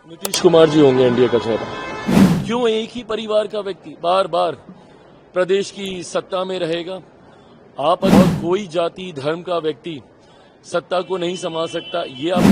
नीतीश कुमार जी होंगे एनडीए का चेहरा। क्यों एक ही परिवार का व्यक्ति बार बार प्रदेश की सत्ता में रहेगा? आप अगर कोई जाति धर्म का व्यक्ति सत्ता को नहीं संभाल सकता, ये आप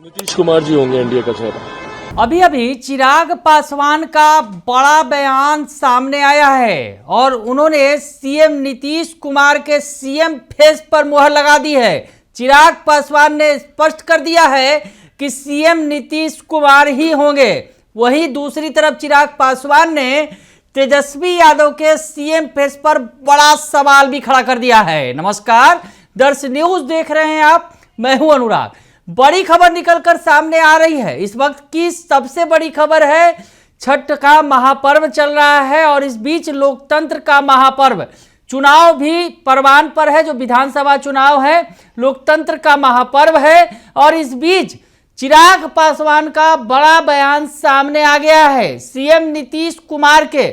नीतीश कुमार जी होंगे एनडीए का चेहरा। अभी अभी चिराग पासवान का बड़ा बयान सामने आया है और उन्होंने सीएम नीतीश कुमार के सीएम फेस पर मुहर लगा दी है। चिराग पासवान ने स्पष्ट कर दिया है कि सीएम नीतीश कुमार ही होंगे। वहीं दूसरी तरफ चिराग पासवान ने तेजस्वी यादव के सीएम फेस पर बड़ा सवाल भी खड़ा कर दिया है। नमस्कार, दर्श न्यूज देख रहे हैं आप, मैं हूं अनुराग। बड़ी खबर निकलकर सामने आ रही है। इस वक्त की सबसे बड़ी खबर है, छठ का महापर्व चल रहा है और इस बीच लोकतंत्र का महापर्व, चुनाव भी परवान पर है, जो विधानसभा चुनाव है, लोकतंत्र का महापर्व है। और इस बीच चिराग पासवान का बड़ा बयान सामने आ गया है। सीएम नीतीश कुमार के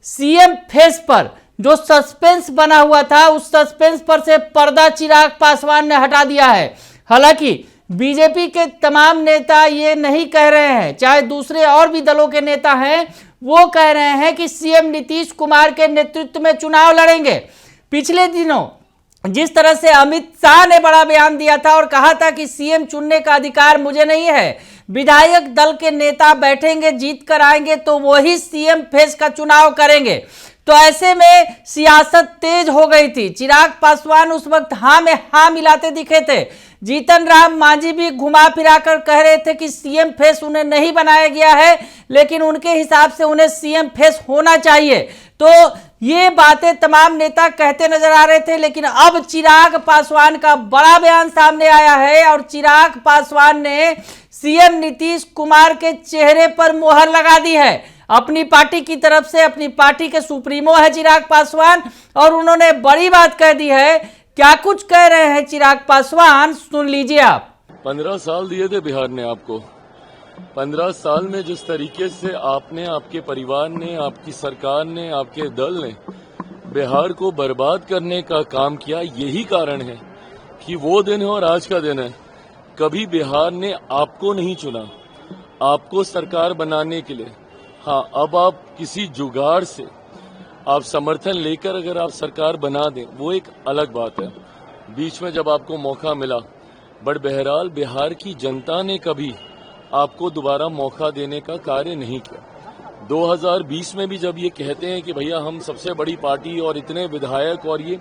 सीएम फेस पर जो सस्पेंस बना हुआ था, उस सस्पेंस पर से पर्दा चिराग पासवान ने हटा दिया है। हालांकि बीजेपी के तमाम नेता ये नहीं कह रहे हैं, चाहे दूसरे और भी दलों के नेता हैं, वो कह रहे हैं कि सीएम नीतीश कुमार के नेतृत्व में चुनाव लड़ेंगे। पिछले दिनों जिस तरह से अमित शाह ने बड़ा बयान दिया था और कहा था कि सीएम चुनने का अधिकार मुझे नहीं है, विधायक दल के नेता बैठेंगे, जीत कर आएंगे तो वही सीएम फेस का चुनाव करेंगे, तो ऐसे में सियासत तेज हो गई थी। चिराग पासवान उस वक्त हाँ में हाँ मिलाते दिखे थे। जीतन राम मांझी भी घुमा फिरा कर कह रहे थे कि सीएम फेस उन्हें नहीं बनाया गया है, लेकिन उनके हिसाब से उन्हें सीएम फेस होना चाहिए। तो ये बातें तमाम नेता कहते नजर आ रहे थे, लेकिन अब चिराग पासवान का बड़ा बयान सामने आया है और चिराग पासवान ने सीएम नीतीश कुमार के चेहरे पर मुहर लगा दी है। अपनी पार्टी की तरफ से, अपनी पार्टी के सुप्रीमो है चिराग पासवान, और उन्होंने बड़ी बात कह दी है। क्या कुछ कह रहे हैं चिराग पासवान, सुन लीजिए आप। 15 साल दिए थे बिहार ने आपको। 15 साल में जिस तरीके से आपने, आपके परिवार ने, आपकी सरकार ने, आपके दल ने बिहार को बर्बाद करने का काम किया, यही कारण है कि वो दिन है और आज का दिन है। कभी बिहार ने आपको नहीं चुना, आपको सरकार बनाने के लिए। हाँ, अब आप किसी जुगाड़ से आप समर्थन लेकर अगर आप सरकार बना दें, वो एक अलग बात है। बीच में जब आपको मौका मिला, बट बहरहाल बिहार की जनता ने कभी आपको दोबारा मौका देने का कार्य नहीं किया। 2020 में भी जब ये कहते हैं कि भैया हम सबसे बड़ी पार्टी और इतने विधायक, और ये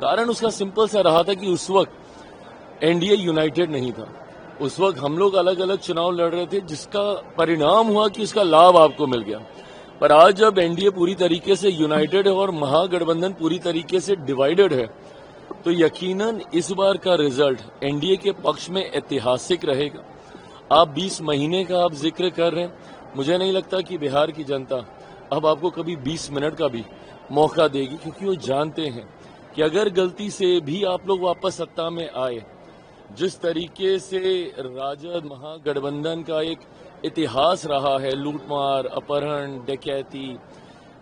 कारण उसका सिंपल सा रहा था कि उस वक्त एनडीए यूनाइटेड नहीं था। उस वक्त हम लोग अलग अलग चुनाव लड़ रहे थे, जिसका परिणाम हुआ कि इसका लाभ आपको मिल गया। पर आज जब एनडीए पूरी तरीके से यूनाइटेड है और महागठबंधन पूरी तरीके से डिवाइडेड है, तो यकीनन इस बार का रिजल्ट एनडीए के पक्ष में ऐतिहासिक रहेगा। आप 20 महीने का आप जिक्र कर रहे हैं, मुझे नहीं लगता कि बिहार की जनता अब आपको कभी 20 मिनट का भी मौका देगी, क्योंकि वो जानते हैं कि अगर गलती से भी आप लोग वापस सत्ता में आए, जिस तरीके से राजद महागठबंधन का एक इतिहास रहा है, लूटमार, अपहरण, डकैती,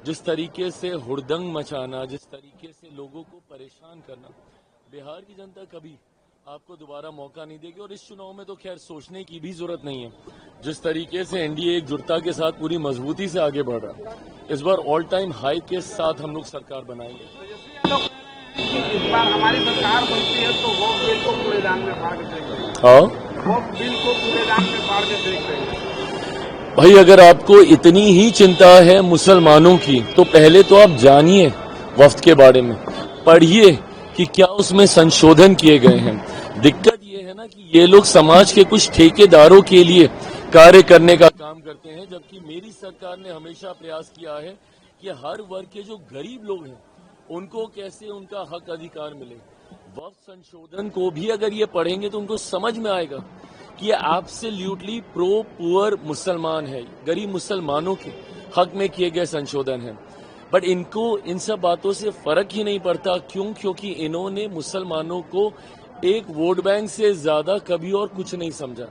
जिस तरीके से हुड़दंग मचाना, जिस तरीके से लोगों को परेशान करना, बिहार की जनता कभी आपको दोबारा मौका नहीं देगी। और इस चुनाव में तो खैर सोचने की भी जरूरत नहीं है। जिस तरीके से एनडीए एकजुटता के साथ पूरी मजबूती से आगे बढ़ रहा है, इस बार ऑल टाइम हाई के साथ हम लोग सरकार बनाएंगे। इस बार हमारी सरकार बनती है तो वो बिल को कूड़ेदान में फाड़ के देंगे। हाँ, वो बिल को कूड़ेदान में फाड़ के देंगे। भाई, अगर आपको इतनी ही चिंता है मुसलमानों की, तो पहले तो आप जानिए वफ्त के बारे में, पढ़िए कि क्या उसमें संशोधन किए गए हैं। दिक्कत ये है ना कि ये लोग समाज के कुछ ठेकेदारों के लिए कार्य करने का काम करते हैं, जबकि मेरी सरकार ने हमेशा प्रयास किया है कि हर वर्ग के जो गरीब लोग हैं उनको कैसे उनका हक अधिकार मिले। वक्फ संशोधन को भी अगर ये पढ़ेंगे तो उनको समझ में आएगा कि ये एब्सोल्युटली प्रो पुअर मुसलमान है, गरीब मुसलमानों के हक में किए गए संशोधन है। बट इनको इन सब बातों से फर्क ही नहीं पड़ता। क्यों? क्योंकि इन्होंने मुसलमानों को एक वोट बैंक से ज्यादा कभी और कुछ नहीं समझा।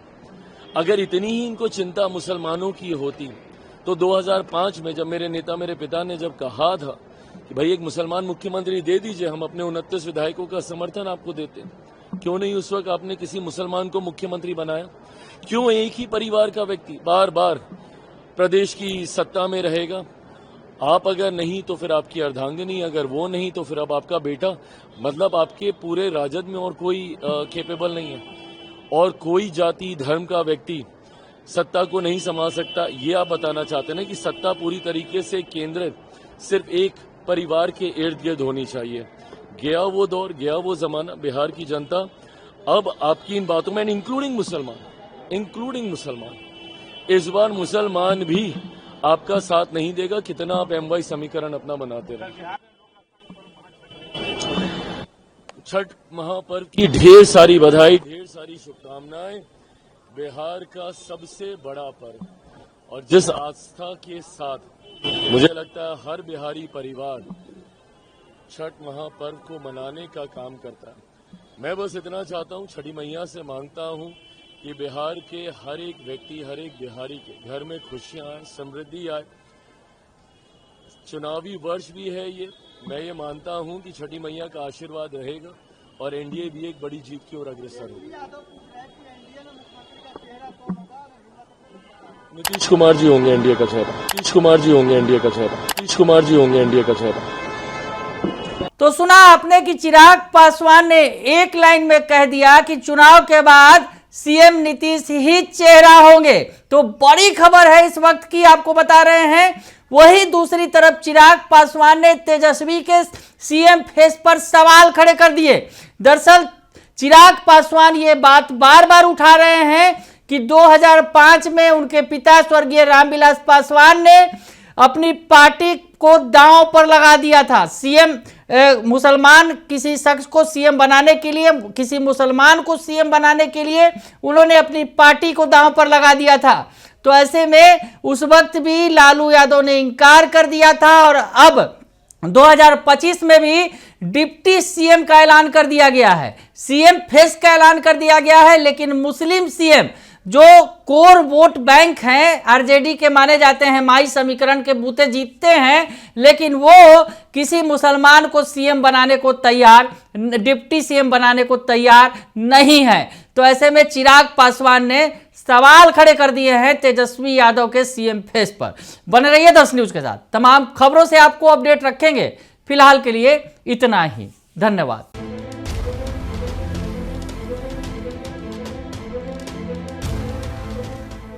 अगर इतनी ही इनको चिंता मुसलमानों की होती तो 2005 में जब मेरे नेता, मेरे पिता ने जब कहा था, कि भाई एक मुसलमान मुख्यमंत्री दे दीजिए, हम अपने 29 विधायकों का समर्थन आपको देते, क्यों नहीं उस वक्त आपने किसी मुसलमान को मुख्यमंत्री बनाया? क्यों एक ही परिवार का व्यक्ति बार बार प्रदेश की सत्ता में रहेगा? आप अगर नहीं तो फिर आपकी अर्धांगिनी, अगर वो नहीं तो फिर अब आपका बेटा। मतलब आपके पूरे राजद में और कोई कैपेबल नहीं है, और कोई जाति धर्म का व्यक्ति सत्ता को नहीं संभाल सकता। ये आप बताना चाहते हैं कि सत्ता पूरी तरीके से केंद्रित सिर्फ एक परिवार के इर्द गिर्द होनी चाहिए। गया वो दौर, गया वो जमाना। बिहार की जनता अब आपकी इन बातों में, इंक्लूडिंग मुसलमान, इस बार मुसलमान भी आपका साथ नहीं देगा, कितना आप MY समीकरण अपना बनाते रहे। छठ महापर्व की ढेर सारी बधाई, ढेर सारी शुभकामनाएं। बिहार का सबसे बड़ा पर्व, और जिस आस्था के साथ मुझे लगता है हर बिहारी परिवार छठ महापर्व को मनाने का काम करता है। मैं बस इतना चाहता हूं, छठी मैया से मांगता हूं कि बिहार के हर एक व्यक्ति, हर एक बिहारी के घर में खुशियां आए, समृद्धि आए। चुनावी वर्ष भी है ये, मैं ये मानता हूं कि छठी मैया का आशीर्वाद रहेगा और एनडीए भी एक बड़ी जीत की ओर अग्रसर होगी। नीतीश कुमार जी होंगे एनडीए का चेहरा, नीतीश कुमार जी होंगे एनडीए का चेहरा, नीतीश कुमार जी होंगे एनडीए का चेहरा। तो सुना आपने कि चिराग पासवान ने एक लाइन में कह दिया कि चुनाव के बाद सीएम नीतीश ही चेहरा होंगे। तो बड़ी खबर है इस वक्त की, आपको बता रहे हैं। वही दूसरी तरफ चिराग पासवान ने तेजस्वी के सीएम फेस पर सवाल खड़े कर दिए। दरअसल चिराग पासवान ये बात बार बार उठा रहे हैं कि 2005 में उनके पिता स्वर्गीय रामविलास पासवान ने अपनी पार्टी को दांव पर लगा दिया था। सीएम मुसलमान किसी शख्स को सीएम बनाने के लिए, किसी मुसलमान को सीएम बनाने के लिए उन्होंने अपनी पार्टी को दांव पर लगा दिया था। तो ऐसे में उस वक्त भी लालू यादव ने इनकार कर दिया था, और अब 2025 में भी डिप्टी सीएम का ऐलान कर दिया गया है, सीएम फेस का ऐलान कर दिया गया है। लेकिन मुस्लिम सीएम जो कोर वोट बैंक हैं, आरजेडी के माने जाते हैं, माई समीकरण के बूते जीतते हैं, लेकिन वो किसी मुसलमान को सीएम बनाने को तैयार, डिप्टी सीएम बनाने को तैयार नहीं है। तो ऐसे में चिराग पासवान ने सवाल खड़े कर दिए हैं तेजस्वी यादव के सीएम फेस पर। बने रहिए 10 न्यूज के साथ, तमाम खबरों से आपको अपडेट रखेंगे। फिलहाल के लिए इतना ही, धन्यवाद।